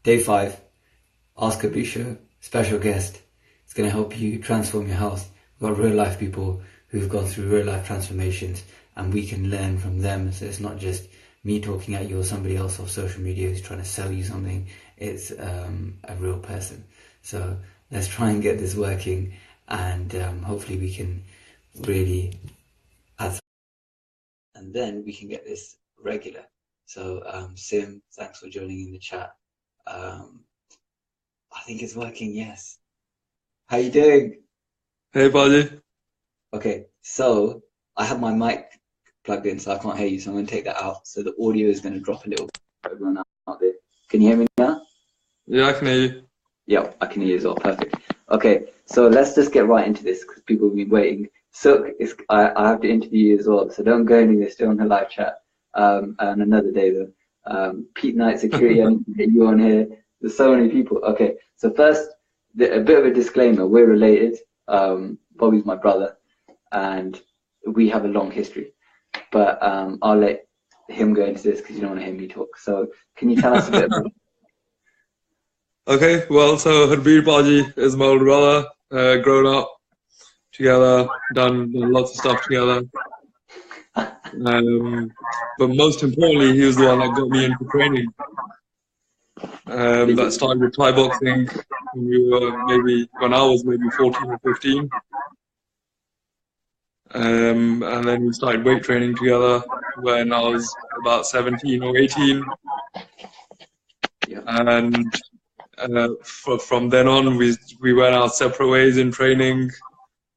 Day 5, Ask a Show, special guest. It's going to help you transform your house. We've got real life people who've gone through real life transformations, and we can learn from them. So it's not just me talking at you or somebody else off social media who's trying to sell you something. It's a real person. So let's try and get this working, and hopefully we can really add, and then we can get this regular. So Sim, thanks for joining in the chat. I think it's working, yes. How you doing? Hey, buddy. Okay, so I have my mic plugged in, so I can't hear you. So I'm going to take that out. So the audio is going to drop a little for everyone out there. Can you hear me now? Yeah, I can hear you. Yeah, I can hear you as well. Perfect. Okay, so let's just get right into this because people have been waiting. So I have to interview you as well. So don't go anywhere. Stay on the live chat. And another day though. Pete Knight Security, I need to get you on here. There's so many people. Okay, so first, a bit of a disclaimer. We're related. Bobby's my brother, and we have a long history. But I'll let him go into this because you don't want to hear me talk. So can you tell us a bit about? Okay, well, so Harbir Baji is my older brother. Grown up together, done lots of stuff together. But most importantly, he was the one that got me into training. That started with Thai boxing when I was maybe 14 or 15. And then we started weight training together when I was about 17 or 18. And from then on, we went our separate ways in training.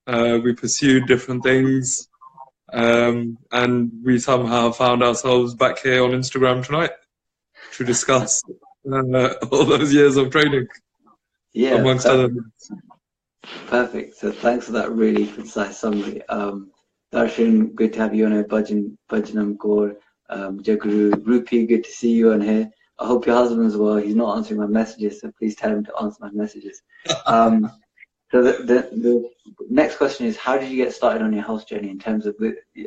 We pursued different things, and we somehow found ourselves back here on Instagram tonight to discuss all those years of training, amongst other things. Perfect. So thanks for that really concise summary. Darshan, good to have you on here. Bhajanam Kaur, Jaguru, Rupi, good to see you on here. I hope your husband's well. He's not answering my messages, so please tell him to answer my messages. So the next question is, how did you get started on your house journey in terms of,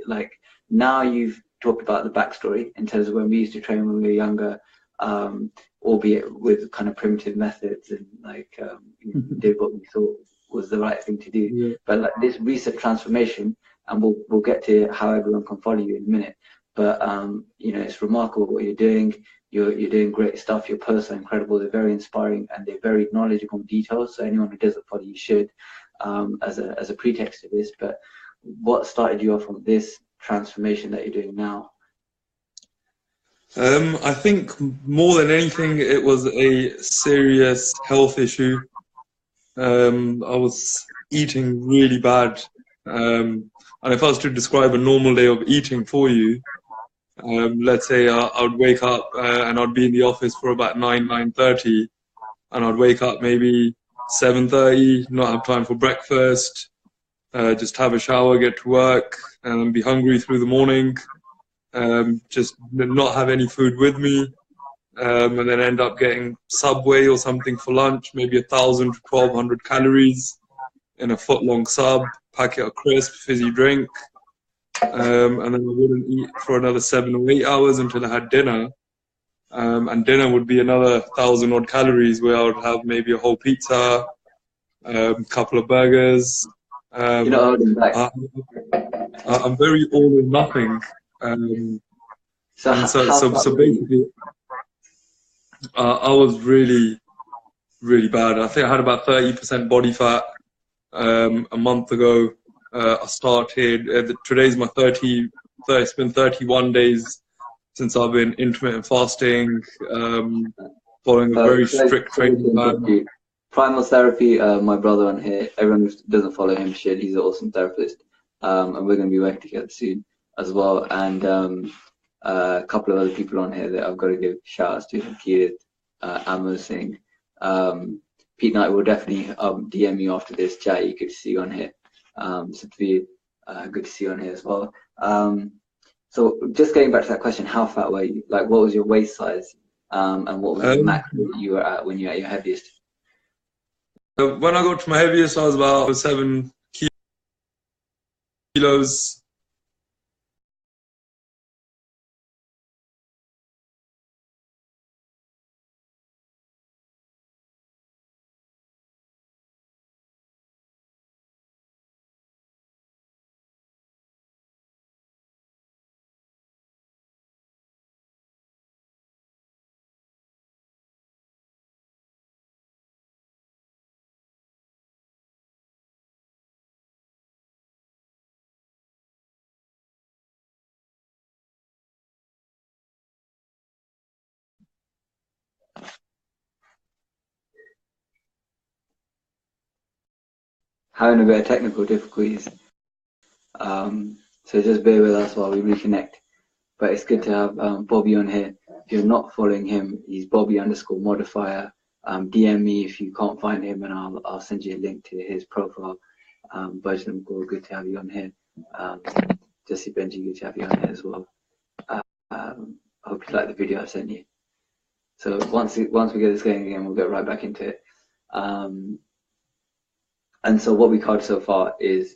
like, now you've talked about the backstory in terms of when we used to train when we were younger, albeit with kind of primitive methods and like did what we thought was the right thing to do. Yeah. But like this recent transformation, and we'll get to how everyone can follow you in a minute. But it's remarkable what you're doing. You're doing great stuff. Your posts are incredible. They're very inspiring and they're very knowledgeable in details. So anyone who doesn't follow you should, as a pretext to this. But what started you off on this transformation that you're doing now? I think more than anything, it was a serious health issue. I was eating really bad. And if I was to describe a normal day of eating for you, let's say I would wake up and I'd be in the office for about 9:30, and I'd wake up maybe 7:30, not have time for breakfast, just have a shower, get to work, and be hungry through the morning, just not have any food with me, and then end up getting Subway or something for lunch, maybe 1,000 to 1,200 calories in a foot-long sub, packet of crisp, fizzy drink, and then I wouldn't eat for another 7 or 8 hours until I had dinner. And dinner would be another 1,000 odd calories, where I would have maybe a whole pizza, a couple of burgers. You're not holding back. I'm very all or nothing. So basically, I was really, really bad. I think I had about 30% body fat. A month ago, I started. Today's my 30. It's been 31 days since I've been intermittent fasting, following a very strict training plan. Primal Therapy, my brother on here, everyone who doesn't follow him should. He's an awesome therapist. And we're going to be working together soon as well. And a couple of other people on here that I've got to give shout outs to: Kirit, Amo Singh. Pete Knight will definitely DM you after this chat. You good to see you on here. Satveer, good to see you on here as well. So just getting back to that question, how fat were you? Like, what was your waist size? And what was the max you were at when you were at your heaviest? When I got to my heaviest, I was about 7 kilos. having a bit of technical difficulties. So just bear with us while we reconnect. But it's good to have Bobby on here. If you're not following him, he's Bobby underscore modifier. DM me if you can't find him, and I'll send you a link to his profile. Bajram Kaur, good to have you on here. Jesse Benji, good to have you on here as well. I hope you like the video I sent you. So once we get this going again, we'll get right back into it. And so what we covered so far is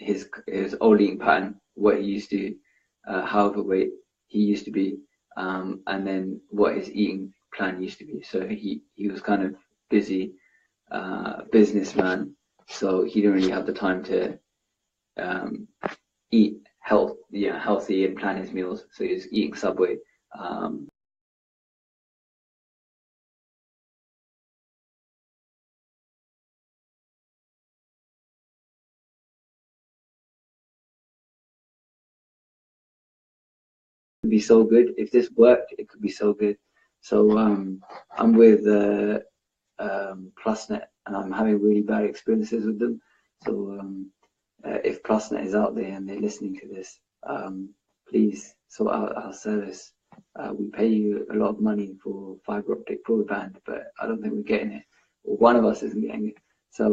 his old eating pattern, what he used to, how overweight he used to be, and then what his eating plan used to be. So he was kind of busy businessman, so he didn't really have the time to eat healthy and plan his meals. So he was eating Subway. Be so good. If this worked, it could be so good. So I'm with PlusNet, and I'm having really bad experiences with them. So if PlusNet is out there and they're listening to this, please sort out our service. We pay you a lot of money for fiber optic broadband, but I don't think we're getting it, or one of us isn't getting it. So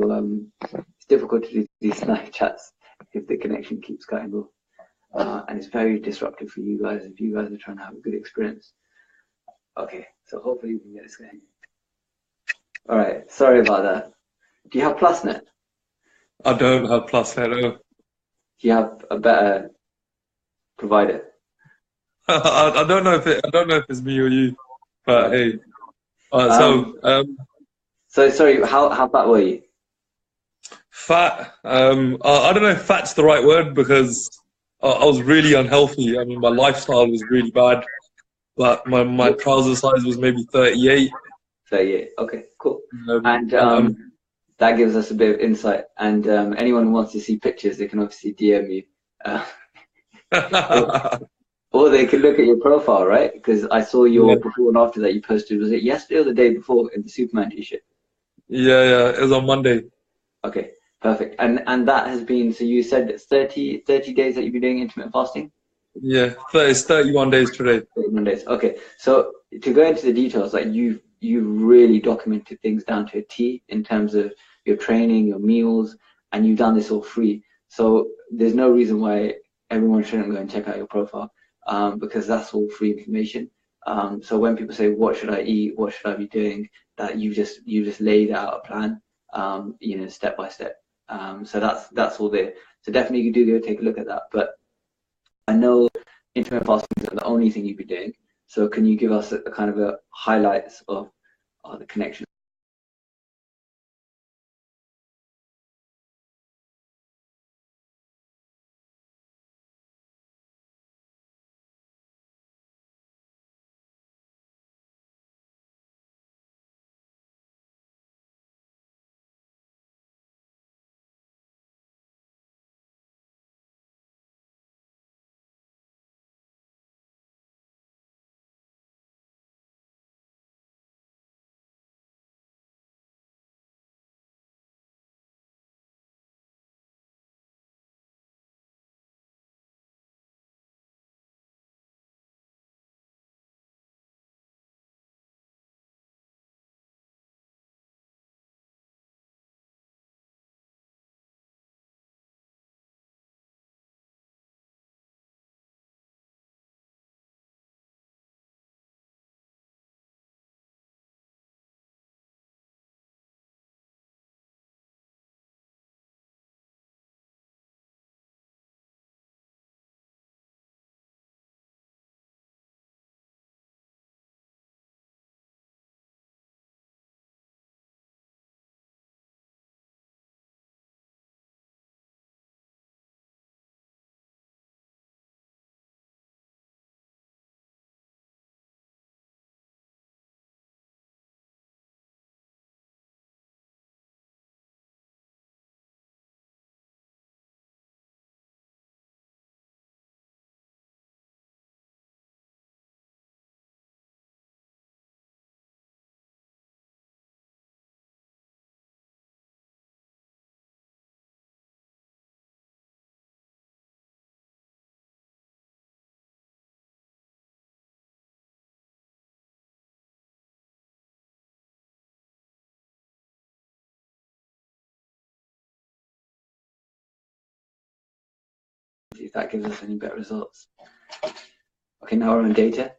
it's difficult to do these live chats if the connection keeps cutting off. And it's very disruptive for you guys if you guys are trying to have a good experience. Okay, so hopefully we can get this going. All right, sorry about that. Do you have PlusNet? I don't have PlusNet. No. Do you have a better provider? I don't know if it's me or you, but Okay. hey. So sorry, how fat were you? Fat. I don't know if fat's the right word because I was really unhealthy. I mean, my lifestyle was really bad, but my trouser size was maybe 38. 38. Okay, cool. And And that gives us a bit of insight. And anyone who wants to see pictures, they can obviously DM you. Or they can look at your profile, right? Because I saw your before and after that you posted. Was it yesterday or the day before in the Superman t-shirt? Yeah, it was on Monday. Okay, perfect. And that has been, so you said it's 30 days that you've been doing intermittent fasting? Yeah, it's 31 days today. 31 days. Okay, so to go into the details, like you've really documented things down to a T in terms of your training, your meals, and you've done this all free. So there's no reason why everyone shouldn't go and check out your profile, because that's all free information. So when people say, what should I eat? What should I be doing? That you just laid out a plan, step by step. So that's all there. So definitely you do go take a look at that. But I know intermittent fasting isn't the only thing you've been doing. So can you give us a kind of a highlights of the connection? if that gives us any better results. Okay, now we're on data.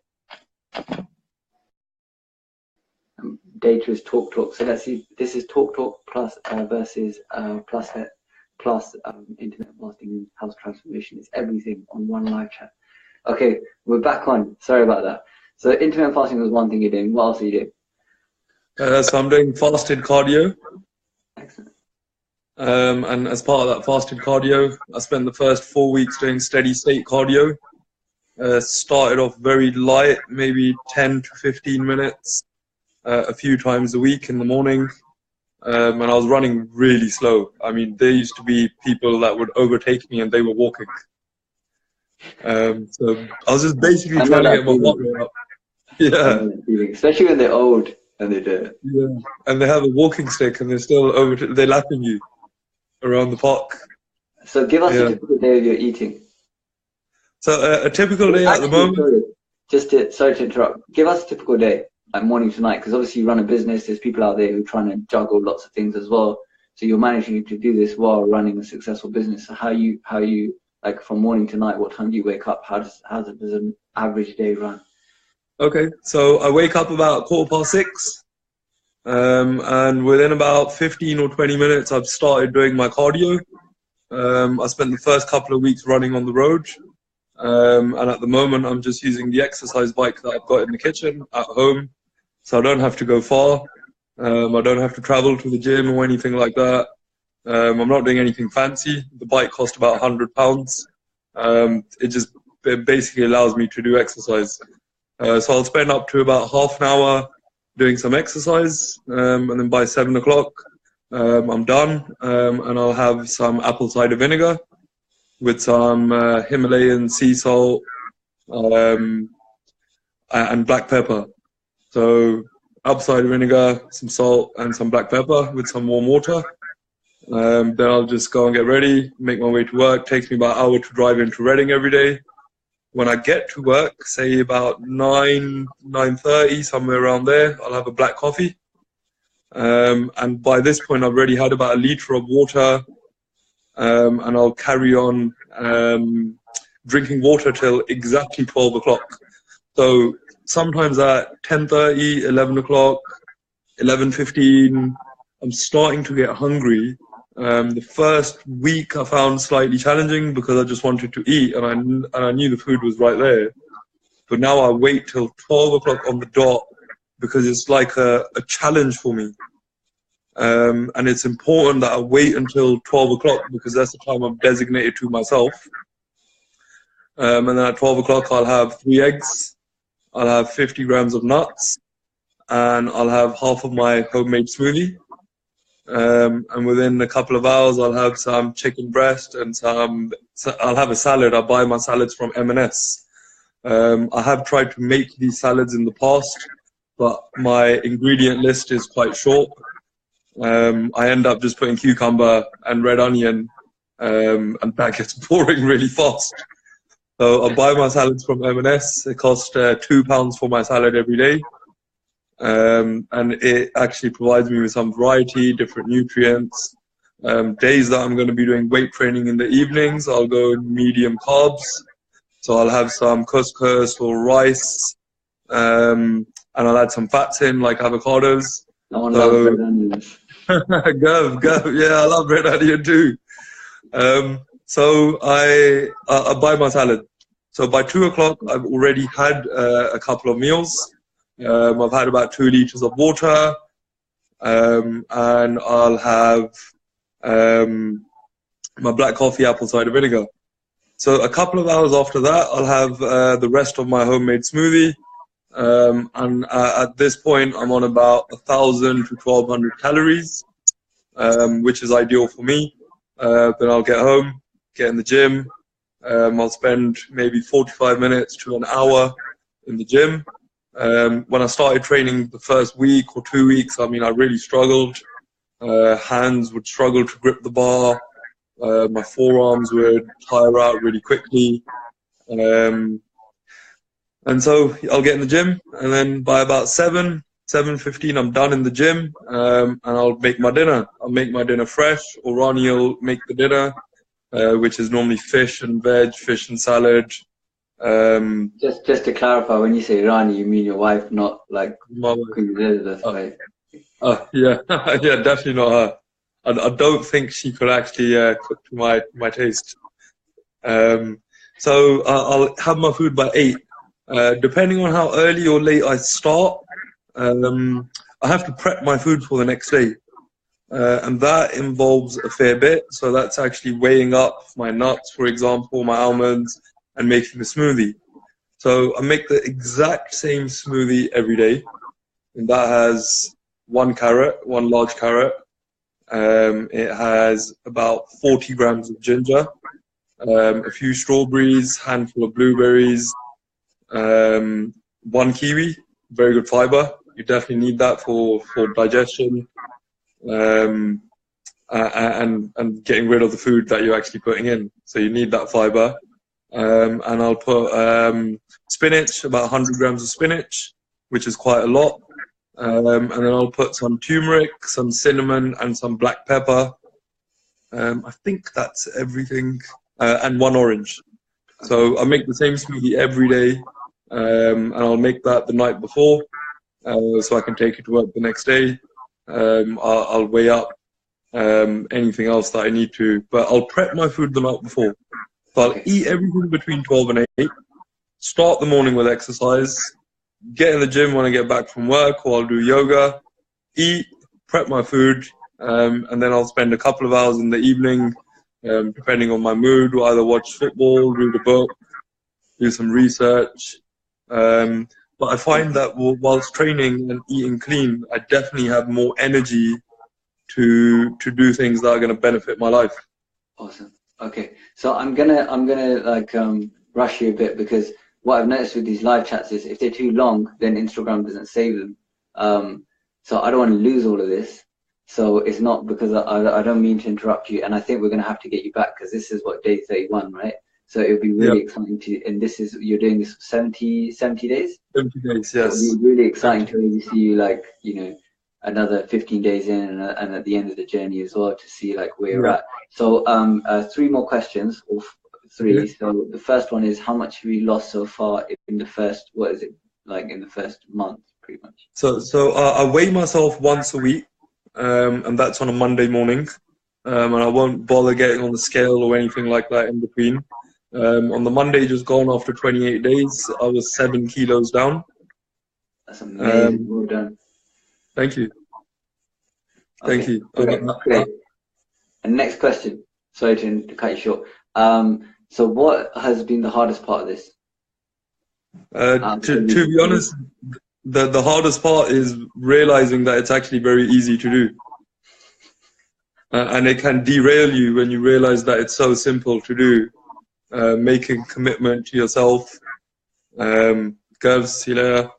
Data is talk. So let's see. This is talk plus versus plus internet fasting and health transformation. It's everything on one live chat. Okay, we're back on. Sorry about that. So intermittent fasting was one thing you're doing. What else are you doing? So I'm doing fasted cardio. Excellent. And as part of that fasted cardio, I spent the first 4 weeks doing steady state cardio. Started off very light, maybe 10 to 15 minutes, a few times a week in the morning. And I was running really slow. I mean, there used to be people that would overtake me and they were walking. So I was just basically trying to get my heart rate up. Yeah. Especially when they're old and they do it. Yeah. And they have a walking stick and they're still they're lapping you around the park. So give us a typical day of your eating. So a typical day at the moment. Sorry to interrupt. Give us a typical day, like morning to night, because obviously you run a business. There's people out there who are trying to juggle lots of things as well. So you're managing to do this while running a successful business. So how you like from morning to night? What time do you wake up? How does an average day run? Okay, so I wake up about 6:15, and within about 15 or 20 minutes, I've started doing my cardio. I spent the first couple of weeks running on the road, and at the moment, I'm just using the exercise bike that I've got in the kitchen at home, so I don't have to go far. I don't have to travel to the gym or anything like that. I'm not doing anything fancy. The bike cost about £100. It basically allows me to do exercise. So I'll spend up to about half an hour doing some exercise, and then by 7 o'clock, I'm done, and I'll have some apple cider vinegar with some Himalayan sea salt and black pepper. So apple cider vinegar, some salt, and some black pepper with some warm water. Then I'll just go and get ready, make my way to work. Takes me about an hour to drive into Reading every day. When I get to work, say about 9:30, somewhere around there, I'll have a black coffee. And by this point, I've already had about a litre of water, and I'll carry on drinking water till exactly 12 o'clock. So sometimes at 10:30, 11 o'clock, 11:15, I'm starting to get hungry. The first week I found slightly challenging because I just wanted to eat, and I knew the food was right there. But now I wait till 12 o'clock on the dot because it's like a challenge for me. And it's important that I wait until 12 o'clock because that's the time I've designated to myself. And then at 12 o'clock I'll have 3 eggs, I'll have 50 grams of nuts, and I'll have half of my homemade smoothie. And within a couple of hours, I'll have some chicken breast and I'll have a salad. I buy my salads from M&S. I have tried to make these salads in the past, but my ingredient list is quite short. I end up just putting cucumber and red onion, and that gets boring really fast. So I buy my salads from M&S. It costs £2 for my salad every day. And it actually provides me with some variety, different nutrients. Days that I'm going to be doing weight training in the evenings, I'll go medium carbs. So I'll have some couscous or rice, and I'll add some fats in, like avocados. I love red onions. Go. Yeah, I love red onion too. So I buy my salad. So by 2 o'clock, I've already had a couple of meals. I've had about 2 liters of water, and I'll have my black coffee, apple cider vinegar. So a couple of hours after that, I'll have the rest of my homemade smoothie. And at this point, I'm on about 1,000 to 1,200 calories, which is ideal for me. Then I'll get home, get in the gym. I'll spend maybe 45 minutes to an hour in the gym. When I started training the first week or 2 weeks, I mean, I really struggled. Hands would struggle to grip the bar. My forearms would tire out really quickly. And so I'll get in the gym, and then by about 7:15, I'm done in the gym, and I'll make my dinner. I'll make my dinner fresh, or Ronnie will make the dinner. which is normally fish and veg, fish and salad. Just to clarify, when you say Irani, you mean your wife, not like My, Queen Elizabeth, right? yeah, yeah, definitely not her. I don't think she could actually cook to my taste. So I'll have my food by 8. Depending on how early or late I start, I have to prep my food for the next day. And that involves a fair bit. So that's actually weighing up my nuts, for example, my almonds, and making a smoothie. So I make the exact same smoothie every day. And that has one carrot, one large carrot. It has about 40 grams of ginger, a few strawberries, handful of blueberries, one kiwi, very good fiber. You definitely need that for digestion, and getting rid of the food that you're actually putting in. So you need that fiber. And I'll put spinach, about 100 grams of spinach, which is quite a lot. And then I'll put some turmeric, some cinnamon, and some black pepper. I think that's everything. And one orange. So I make the same smoothie every day, and I'll make that the night before, so I can take it to work the next day. I'll weigh up anything else that I need to, but I'll prep my food the night before. So I'll eat everything between 12 and 8, start the morning with exercise, get in the gym when I get back from work, or I'll do yoga, eat, prep my food, and then I'll spend a couple of hours in the evening, depending on my mood, will either watch football, read a book, do some research. But I find that whilst training and eating clean, I definitely have more energy to do things that are going to benefit my life. Awesome. Okay, so I'm gonna like rush you a bit, because what I've noticed with these live chats is if they're too long, then Instagram doesn't save them. So I don't want to lose all of this. So it's not because I don't mean to interrupt you, and I think we're going to have to get you back, because this is what, day 31, right? So it would be really exciting to, and this is, you're doing this 70 days? 70 days, yes. So it would be really exciting to really see you, like, you know, another 15 days in, and at the end of the journey as well, to see like where you're at. So 3 more questions, or 3. So the first one is, how much have you lost so far in the first, what is it, like in the first month, pretty much? So I weigh myself once a week. And that's on a Monday morning, and I won't bother getting on the scale or anything like that in between. On the Monday just gone, after 28 days, I was 7 kilos down. That's amazing. Well done. Thank you. Thank you. Great. And next question. Sorry to cut you short. So what has been the hardest part of this? To be honest, the hardest part is realizing that it's actually very easy to do. And it can derail you when you realize that it's so simple to do. Making commitment to yourself. Girls, you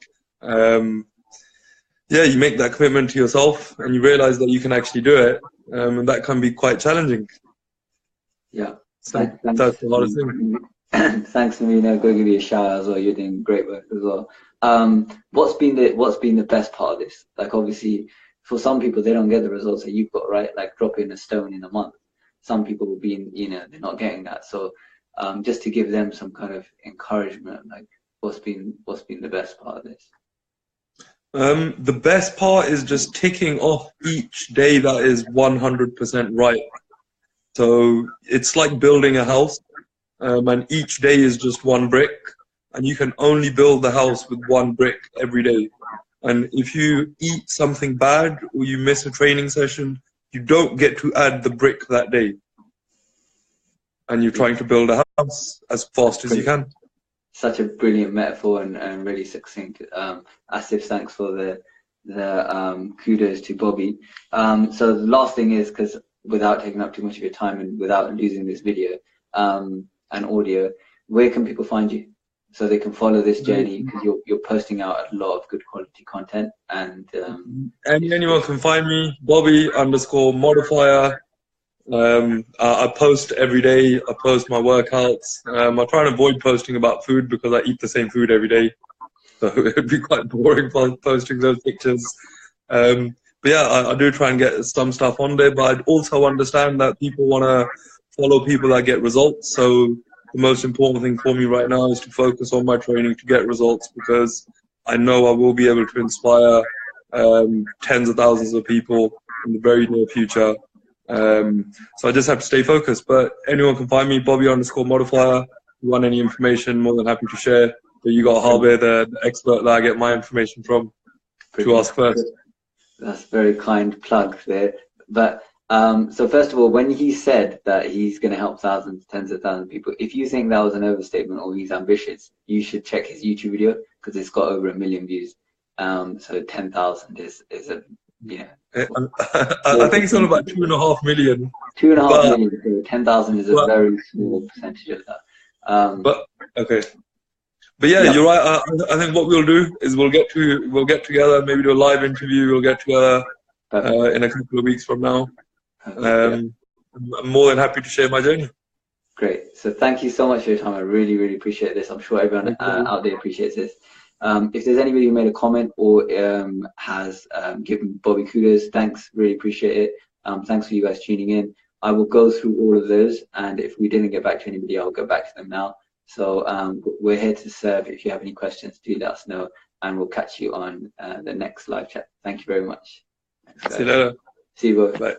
make that commitment to yourself and you realize that you can actually do it. And that can be quite challenging. Yeah. So that's the hardest thing. Thanks, Marina. Go give you a shout out as well. You're doing great work as well. What's been the best part of this? Like, obviously, for some people, they don't get the results that you've got, right? Like dropping a stone in a month. Some people will be, they're not getting that. So, just to give them some kind of encouragement, like, what's been the best part of this? The best part is just ticking off each day that is 100% right. So it's like building a house, and each day is just one brick. And you can only build the house with one brick every day. And if you eat something bad or you miss a training session, you don't get to add the brick that day. And you're trying to build a house as fast as you can. Such a brilliant metaphor and really succinct. Asif, thanks for the kudos to Bobby. So the last thing is, because without taking up too much of your time and without losing this video and audio, where can people find you so they can follow this journey? Because you're posting out a lot of good quality content. And anyone can find me, Bobby_Modifier. I post every day. I post my workouts. I try and avoid posting about food because I eat the same food every day, so it'd be quite boring posting those pictures. But yeah, I do try and get some stuff on there, but I also understand that people want to follow people that get results. So the most important thing for me right now is to focus on my training to get results, because I know I will be able to inspire tens of thousands of people in the very near future. So I just have to stay focused. But anyone can find me, Bobby_modifier. If you want any information, more than happy to share. But you got Harbe, the expert that I get my information from, to ask first. That's a very kind plug there. But so first of all, when he said that he's going to help thousands, tens of thousands of people, if you think that was an overstatement or he's ambitious, you should check his YouTube video, because it's got over 1 million views. So 10,000 is a, yeah. I think it's on about 2.5 million. 2.5 million. So 10,000 is a very small percentage of that. But okay. But yeah, you're right. I think what we'll do is we'll get together, maybe do a live interview. We'll get together in a couple of weeks from now. I'm more than happy to share my journey. Great. So thank you so much for your time. I really, really appreciate this. I'm sure everyone out there appreciates this. If there's anybody who made a comment or has given Bobby kudos, thanks. Really appreciate it. Thanks for you guys tuning in. I will go through all of those, and if we didn't get back to anybody, I'll go back to them now. So we're here to serve. If you have any questions, do let us know, and we'll catch you on the next live chat. Thank you very much. See you later. See you both. Bye.